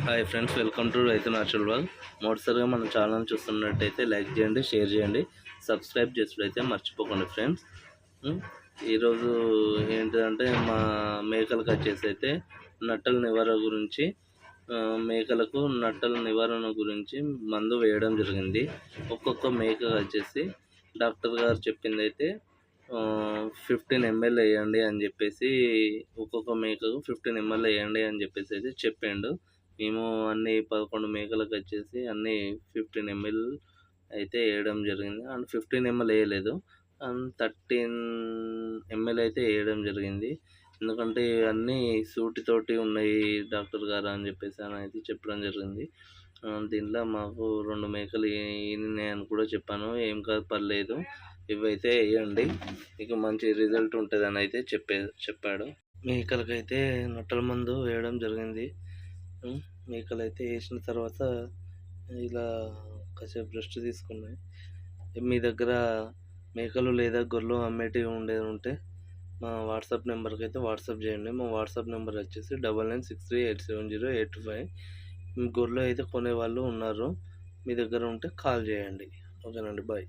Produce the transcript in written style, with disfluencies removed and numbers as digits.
Hi friends, welcome to రైతు natural vlog. మొదటిసారిగా మన ఛానల్ చూస్తున్నట్టయితే లైక్ చేయండి, షేర్ చేయండి, సబ్స్క్రైబ్ చేసుడైతే మర్చిపోకండి ఫ్రెండ్స్. ఈరోజు ఏంటంటే మా మేకలకు వచ్చేసి అయితే నట్టల నివారణ గురించి, మేకలకు నట్టల నివారణ గురించి మందు వేయడం జరిగింది. ఒక్కొక్క మేక వచ్చేసి డాక్టర్ గారు చెప్పింది అయితే 15 ml వేయండి అని చెప్పేసి, ఒక్కొక్క మేకకు 15 ml వేయండి అని చెప్పేసి అయితే చెప్పిండు. మేము అన్ని 11 మేకలకు వచ్చేసి అన్నీ 15 ml అయితే వేయడం జరిగింది. అండ్ 15 ml వేయలేదు, అండ్ 13 ml అయితే వేయడం జరిగింది. ఎందుకంటే అన్నీ సూటితోటి ఉన్నాయి డాక్టర్ గారు అని చెప్పేసి అని అయితే చెప్పడం జరిగింది. దీంట్లో మాకు 2 మేకలు ఈనినాయి అని కూడా చెప్పాను. ఏం కాదు, పర్లేదు, ఇవైతే వేయండి, మీకు మంచి రిజల్ట్ ఉంటుందని అయితే చెప్పాడు. మేకలకైతే నట్టల మందు వేయడం జరిగింది. మేకలు అయితే వేసిన తర్వాత ఇలా కాసేపు రెస్ట్ తీసుకున్నాయి. మీ దగ్గర మేకలు లేదా గొర్రెలు అమ్మేటివి ఉంటే మా వాట్సాప్ నెంబర్కి అయితే వాట్సాప్ చేయండి. మా వాట్సాప్ నెంబర్ వచ్చేసి 9963870825. గొర్రెలు అయితే కొనేవాళ్ళు ఉన్నారు, మీ దగ్గర ఉంటే కాల్ చేయండి. ఓకేనండి, బాయ్.